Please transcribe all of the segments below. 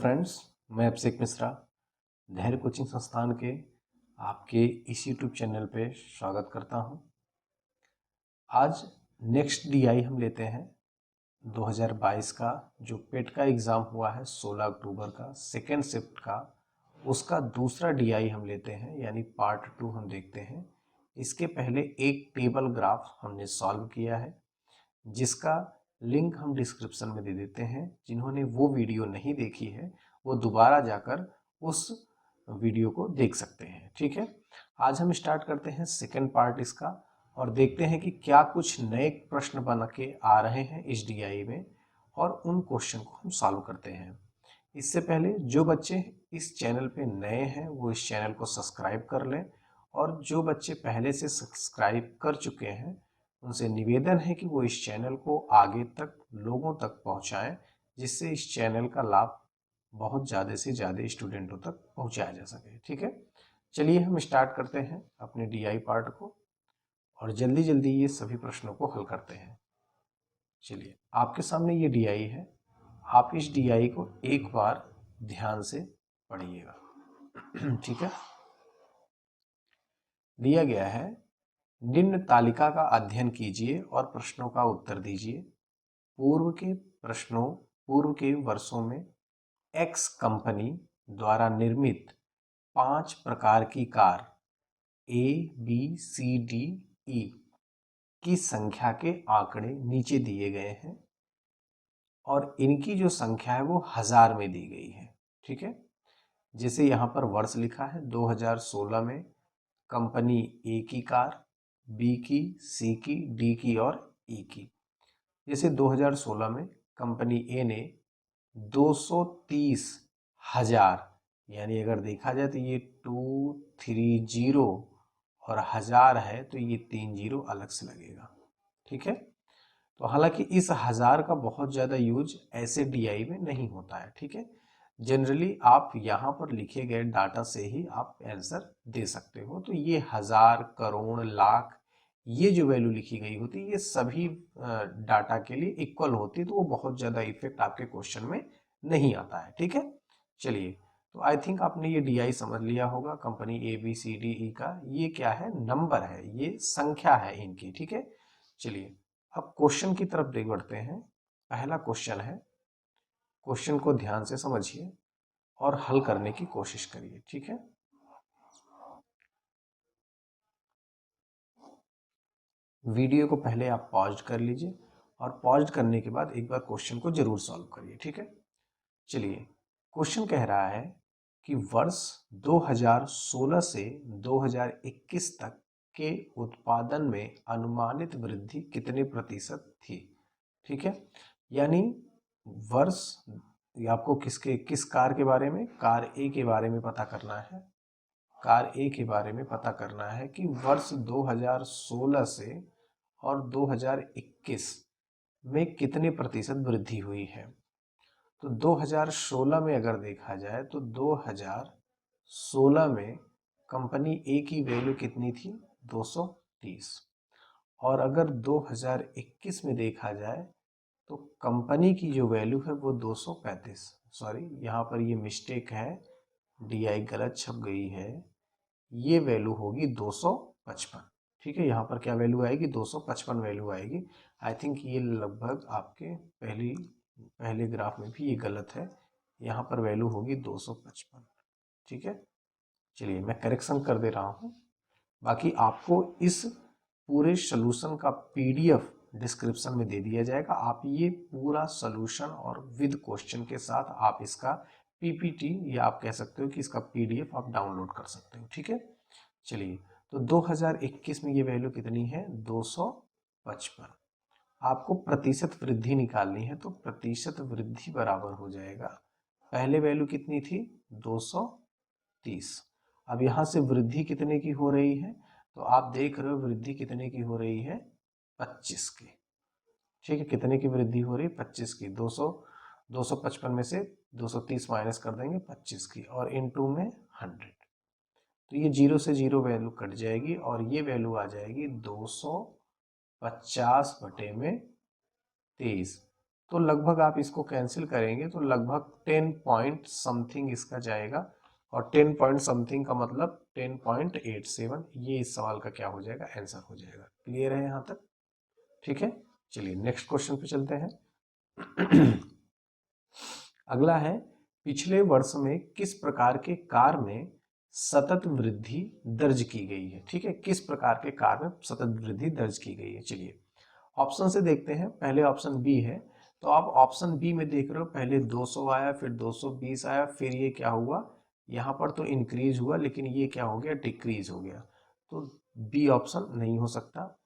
Friends, मैं अभिषेक मिश्रा धैर्य coaching संस्थान के आपके इस यूट्यूब चैनल पे स्वागत करता हूं। आज नेक्स्ट डीआई हम लेते हैं 2022 का जो पेट का एग्ज़ाम हुआ है 16 अक्टूबर का सेकेंड शिफ्ट का, उसका दूसरा डीआई हम लेते हैं, यानी पार्ट 2 हम देखते हैं। इसके पहले एक टेबल ग्राफ हमने सॉल्व किया है जिसका लिंक हम डिस्क्रिप्शन में दे देते हैं। जिन्होंने वो वीडियो नहीं देखी है वो दोबारा जाकर उस वीडियो को देख सकते हैं। ठीक है, आज हम स्टार्ट करते हैं सेकंड पार्ट इसका और देखते हैं कि क्या कुछ नए प्रश्न बन के आ रहे हैं इस डीआई में और उन क्वेश्चन को हम सॉल्व करते हैं। इससे पहले जो बच्चे इस चैनल पे नए हैं वो इस चैनल को सब्सक्राइब कर लें और जो बच्चे पहले से सब्सक्राइब कर चुके हैं उनसे निवेदन है कि वो इस चैनल को आगे तक लोगों तक पहुंचाएं, जिससे इस चैनल का लाभ बहुत ज़्यादा से ज़्यादा स्टूडेंटों तक पहुंचाया जा सके। ठीक है, चलिए हम स्टार्ट करते हैं अपने डीआई पार्ट को और जल्दी जल्दी ये सभी प्रश्नों को हल करते हैं। चलिए, आपके सामने ये डीआई है, आप इस डीआई को एक बार ध्यान से पढ़िएगा। ठीक है, दिया गया है निम्न तालिका का अध्ययन कीजिए और प्रश्नों का उत्तर दीजिए। पूर्व के वर्षों में एक्स कंपनी द्वारा निर्मित 5 प्रकार की car A B C D E की संख्या के आंकड़े नीचे दिए गए हैं और इनकी जो संख्या है वो हजार में दी गई है। ठीक है, जैसे यहाँ पर वर्ष लिखा है 2016 में कंपनी ए की कार, बी की, सी की, डी की और ई की। जैसे 2016 में कंपनी ए ने 230,000, यानी अगर देखा जाए तो ये 230 और हजार है तो ये 3 जीरो अलग से लगेगा। ठीक है, तो हालांकि इस हजार का बहुत ज़्यादा यूज ऐसे डीआई में नहीं होता है। ठीक है, जनरली आप यहाँ पर लिखे गए डाटा से ही आप आंसर दे सकते हो। तो ये हजार, करोड़, लाख, ये जो वैल्यू लिखी गई होती है ये सभी डाटा के लिए इक्वल होती है, तो वो बहुत ज़्यादा इफेक्ट आपके क्वेश्चन में नहीं आता है। ठीक है, चलिए, तो आई थिंक आपने ये डीआई समझ लिया होगा। Company A B C D E का ये क्या है, नंबर है, ये संख्या है इनकी। ठीक है, चलिए अब क्वेश्चन की तरफ देख बढ़ते हैं। पहला क्वेश्चन है, क्वेश्चन को ध्यान से समझिए और हल करने की कोशिश करिए। ठीक है, वीडियो को पहले आप पॉज कर लीजिए और पॉज करने के बाद एक बार क्वेश्चन को जरूर सॉल्व करिए। ठीक है, चलिए, क्वेश्चन कह रहा है कि वर्ष 2016 से 2021 तक के उत्पादन में अनुमानित वृद्धि कितने प्रतिशत थी। ठीक है, यानी वर्ष, आपको किस कार के बारे में, कार ए के बारे में पता करना है। कार ए के बारे में पता करना है कि वर्ष 2016 से और 2021 में कितने प्रतिशत वृद्धि हुई है। तो 2016 में अगर देखा जाए तो 2016 में कंपनी ए की वैल्यू कितनी थी, 230, और अगर 2021 में देखा जाए तो कंपनी की जो वैल्यू है वो 235। सॉरी, यहाँ पर ये मिस्टेक है, डीआई गलत छप गई है, ये वैल्यू होगी 255। ठीक है, यहाँ पर क्या वैल्यू आएगी, 255 वैल्यू आएगी। आई थिंक ये लगभग आपके पहले ग्राफ में भी ये गलत है, यहाँ पर वैल्यू होगी 255। ठीक है, चलिए मैं करेक्शन कर दे रहा हूँ। बाकी आपको इस पूरे सॉल्यूशन का पीडीएफ डिस्क्रिप्शन में दे दिया जाएगा। आप ये पूरा सॉल्यूशन और विद क्वेश्चन के साथ आप इसका पीपीटी या आप कह सकते हो कि इसका पीडीएफ आप डाउनलोड कर सकते हो। ठीक है, चलिए, तो 2021 में ये वैल्यू कितनी है, 255। आपको प्रतिशत वृद्धि निकालनी है तो प्रतिशत वृद्धि बराबर हो जाएगा, पहले वैल्यू कितनी थी, 230। अब यहाँ से वृद्धि कितने की हो रही है, तो आप देख रहे हो वृद्धि कितने की हो रही है, 25 की। ठीक है, कितने की वृद्धि हो रही है, 25 की। 255 में से 230 माइनस कर देंगे 25 की और इनटू में 100, तो ये जीरो से जीरो वैल्यू कट जाएगी और ये वैल्यू आ जाएगी 250 बटे में 23। तो लगभग आप इसको कैंसिल करेंगे तो लगभग 10 पॉइंट समथिंग इसका जाएगा, और 10 पॉइंट समथिंग का मतलब 10.87, ये इस सवाल का क्या हो जाएगा, आंसर हो जाएगा। क्लियर है यहाँ तक? ठीक है, चलिए नेक्स्ट क्वेश्चन पे चलते हैं। अगला है, पिछले वर्ष में किस प्रकार के कार में सतत वृद्धि दर्ज की गई है। ठीक है, किस प्रकार के कार में सतत वृद्धि दर्ज की गई है। चलिए ऑप्शन से देखते हैं। पहले ऑप्शन बी है, तो आप ऑप्शन बी में देख रहे हो, पहले 200 आया, फिर 220 आया, फिर ये क्या हुआ, यहाँ पर तो इंक्रीज हुआ, लेकिन ये क्या हो गया, डिक्रीज हो गया। तो बी ऑप्शन नहीं हो सकता।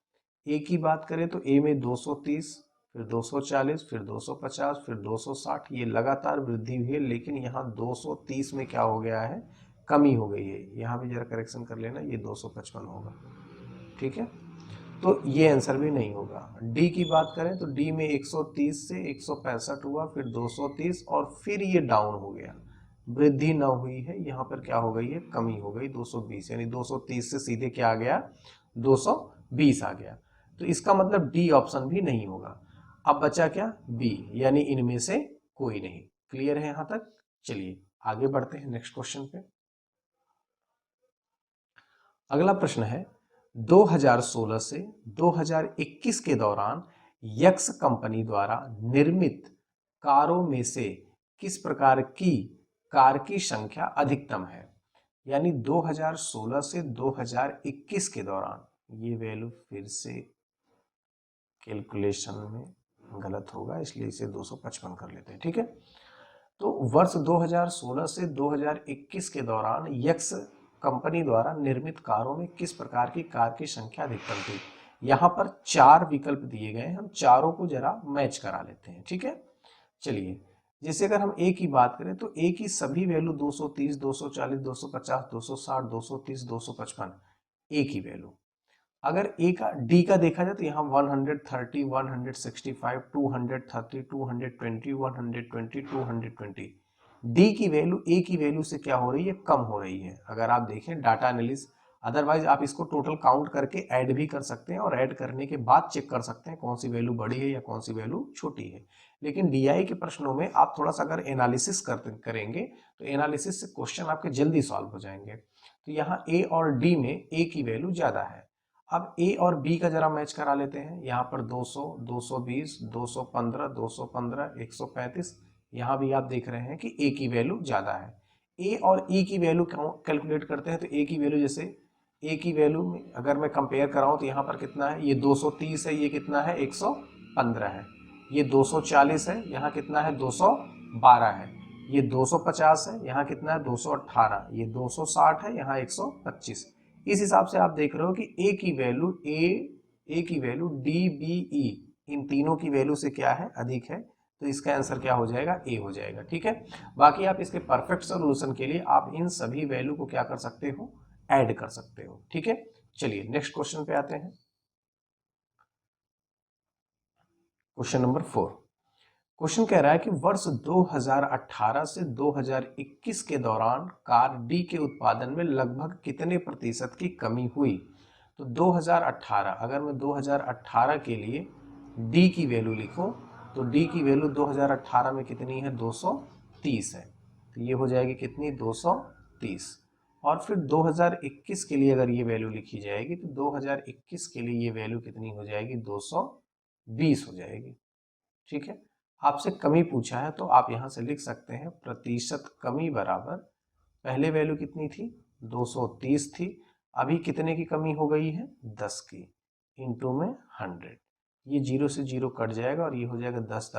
ए की बात करें तो ए में 230, फिर 240, फिर 250, फिर 260, ये लगातार वृद्धि हुई है, लेकिन यहाँ 230 में क्या हो गया है, कमी हो गई है। यहाँ भी जरा करेक्शन कर लेना, ये 255 होगा। ठीक है, तो ये आंसर भी नहीं होगा। डी की बात करें तो डी में 130 से 165 हुआ, फिर 230, और फिर ये डाउन हो गया, वृद्धि न हुई है। यहाँ पर क्या हो गई है, कमी हो गई, 220, यानी 230 से सीधे क्या आ गया, 220 आ गया। तो इसका मतलब डी ऑप्शन भी नहीं होगा। अब बचा क्या, बी, यानी इनमें से कोई नहीं। क्लियर है यहाँ तक? चलिए आगे बढ़ते हैं नेक्स्ट क्वेश्चन पे। अगला प्रश्न है, 2016 से 2021 के दौरान यक्स कंपनी द्वारा निर्मित कारों में से किस प्रकार की कार की संख्या अधिकतम है। यानी 2016 से 2021 के दौरान, ये वैल्यू फिर से कैलकुलेशन में गलत होगा, इसलिए इसे 255 कर लेते हैं। ठीक है, तो वर्ष 2016 से 2021 के दौरान यक्स कंपनी द्वारा निर्मित कारों में किस प्रकार की कार की संख्या अधिकतम थी। यहाँ पर 4 विकल्प दिए गए हैं, हम चारों को जरा मैच करा लेते हैं। ठीक है, चलिए जैसे अगर हम ए की बात करें तो ए की सभी वैल्यू 230, 240, 250, 260, 230, 255 ए की वैल्यू। अगर ए का डी का देखा जाए तो यहाँ 130, 165, 230, 220, 120, 220, डी की वैल्यू ए की वैल्यू से क्या हो रही है, कम हो रही है। अगर आप देखें डाटा एनालिसिस, अदरवाइज आप इसको टोटल काउंट करके ऐड भी कर सकते हैं, और ऐड करने के बाद चेक कर सकते हैं कौन सी वैल्यू बड़ी है या कौन सी वैल्यू छोटी है। लेकिन डीआई के प्रश्नों में आप थोड़ा सा अगर एनालिसिस करेंगे तो एनालिसिस से क्वेश्चन आपके जल्दी सॉल्व हो जाएंगे। तो यहाँ ए और डी में ए की वैल्यू ज्यादा है। अब ए और बी का जरा मैच करा लेते हैं। यहाँ पर 200, 220, 215, 215, 135, यहाँ भी आप देख रहे हैं कि ए की वैल्यू ज्यादा है। ए और ई की वैल्यू कैलकुलेट करते हैं तो ए की वैल्यू, जैसे ए की वैल्यू में अगर मैं कंपेयर कराऊं तो यहाँ पर कितना है, ये 230 है, ये कितना है, 115 है। ये 240 है, यहाँ कितना है, 212 है। ये 250 है, यहाँ कितना है, 218। ये 260 है, यहाँ 125। इस हिसाब से आप देख रहे हो कि ए की वैल्यू ए की वैल्यू डी बी ई, इन तीनों की वैल्यू से क्या है, अधिक है। तो इसका आंसर क्या हो जाएगा, ए हो जाएगा। ठीक है, बाकी आप इसके परफेक्ट सोल्यूशन के लिए आप इन सभी वैल्यू को क्या कर सकते हो, ऐड कर सकते हो। ठीक है, चलिए नेक्स्ट क्वेश्चन पे आते हैं। Question number 4। क्वेश्चन कह रहा है कि वर्ष 2018 से 2021 के दौरान कार डी के उत्पादन में लगभग कितने प्रतिशत की कमी हुई। तो 2018, अगर मैं 2018 के लिए डी की वैल्यू लिखूं तो डी की वैल्यू 2018 में कितनी है, 230 है। तो ये हो जाएगी कितनी, 230। और फिर 2021 के लिए अगर ये वैल्यू लिखी जाएगी तो 2021 के लिए ये वैल्यू कितनी हो जाएगी, 220 हो जाएगी। ठीक है, आपसे कमी पूछा है तो आप यहां से लिख सकते हैं प्रतिशत कमी बराबर, पहले वैल्यू कितनी थी, 230 थी, अभी कितने की कमी हो गई है, 10 की, इंटू में 100। ये 0 से 0 कट जाएगा और ये हो जाएगा 10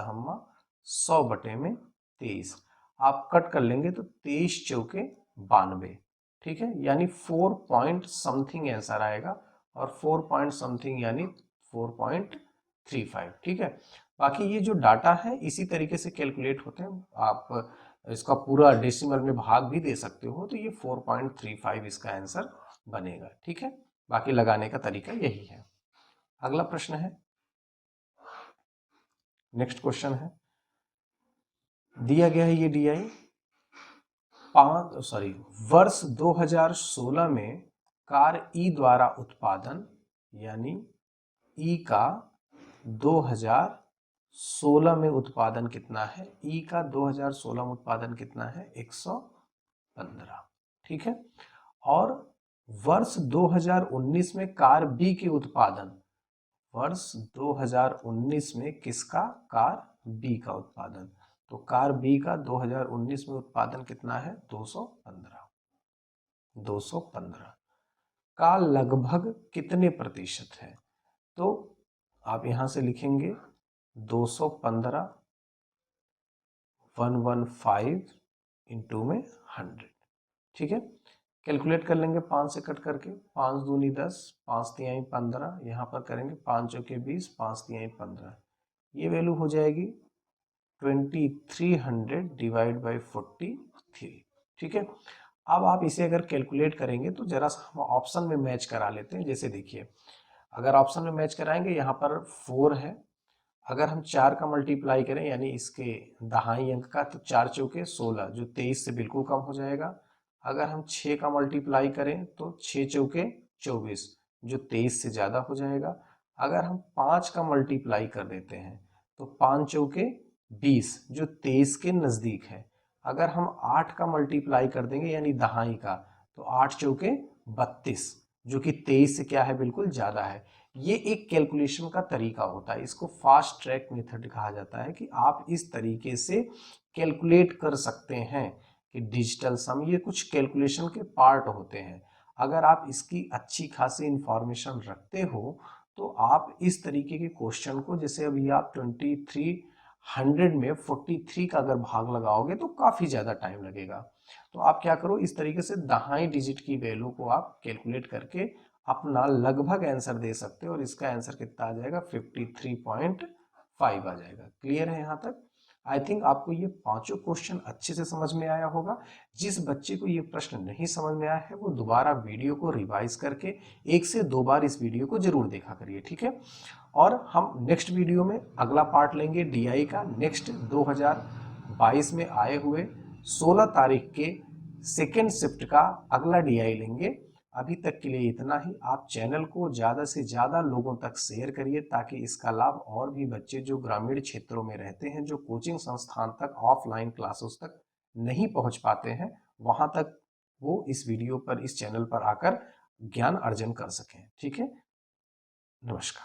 बटे में 23। आप कट कर लेंगे तो 23 चौके 92। ठीक है, यानी 4 पॉइंट समथिंग आंसर आएगा, और 4 पॉइंट समथिंग यानी 4.35। ठीक है, बाकी ये जो डाटा है इसी तरीके से कैलकुलेट होते हैं, आप इसका पूरा डेसिमल में भाग भी दे सकते हो, तो ये 4.35 इसका आंसर बनेगा। ठीक है, बाकी लगाने का तरीका यही है। अगला प्रश्न है, नेक्स्ट क्वेश्चन है, दिया गया है ये डीआई वर्ष 2016 में कार ई द्वारा उत्पादन, यानी ई का 16 में उत्पादन कितना है, ई का 2016 में उत्पादन कितना है, 115। ठीक है। और वर्ष 2019 में कार बी के उत्पादन, वर्ष 2019 में किसका, कार बी का उत्पादन, तो कार बी का 2019 में उत्पादन कितना है, 215। 215 का लगभग कितने प्रतिशत है, तो आप यहां से लिखेंगे 215 115 इंटू में 100। ठीक है। कैलकुलेट कर लेंगे 5 से कट करके, 5 दूनी 10, 5 तिहाई 15, यहाँ पर करेंगे 5 चौके 20, 5 तिहाई 15, ये वैल्यू हो जाएगी 2300 डिवाइड बाई 43। ठीक है। अब आप इसे अगर कैलकुलेट करेंगे तो जरा सा हम ऑप्शन में मैच करा लेते हैं। जैसे देखिए, अगर ऑप्शन में मैच कराएंगे, यहाँ पर 4 है, अगर हम 4 का मल्टीप्लाई करें यानी इसके दहाई अंक का, तो 4 चौके 16 जो 23 से बिल्कुल कम हो जाएगा। अगर हम 6 का मल्टीप्लाई करें तो 6 चौके 24 जो 23 से ज़्यादा हो जाएगा। अगर हम 5 का मल्टीप्लाई कर देते हैं तो 5 चौके 20 जो 23 के नज़दीक है। अगर हम 8 का मल्टीप्लाई कर देंगे यानी दहाई का, तो 8 चौके 32 जो कि 23 से क्या है, बिल्कुल ज़्यादा है। ये एक कैलकुलेशन का तरीका होता है, इसको फास्ट ट्रैक मेथड कहा जाता है कि आप इस तरीके से कैलकुलेट कर सकते हैं कि डिजिटल सम, ये कुछ कैलकुलेशन के पार्ट होते हैं। अगर आप इसकी अच्छी खासी इंफॉर्मेशन रखते हो तो आप इस तरीके के क्वेश्चन को, जैसे अभी आप 2300 में 43 का अगर भाग लगाओगे तो काफ़ी ज़्यादा टाइम लगेगा। तो आप क्या करो, इस तरीके से दहाई डिजिट की वैल्यू को आप कैलकुलेट करके अपना लगभग आंसर दे सकते हो, और इसका आंसर कितना आ जाएगा, 53.5 आ जाएगा। क्लियर है यहाँ तक? आई थिंक आपको ये पांचों क्वेश्चन अच्छे से समझ में आया होगा। जिस बच्चे को ये प्रश्न नहीं समझ में आया है वो दोबारा वीडियो को रिवाइज करके 1 से 2 बार इस वीडियो को जरूर देखा करिए। ठीक है। और हम नेक्स्ट वीडियो में अगला पार्ट लेंगे डीआई का, नेक्स्ट 2022 में आए हुए 16 तारीख के सेकेंड शिफ्ट का अगला डीआई लेंगे। अभी तक के लिए इतना ही। आप चैनल को ज़्यादा से ज़्यादा लोगों तक शेयर करिए ताकि इसका लाभ और भी बच्चे जो ग्रामीण क्षेत्रों में रहते हैं, जो कोचिंग संस्थान तक ऑफलाइन क्लासेस तक नहीं पहुंच पाते हैं, वहां तक वो इस वीडियो पर, इस चैनल पर आकर ज्ञान अर्जन कर सकें। ठीक है। नमस्कार।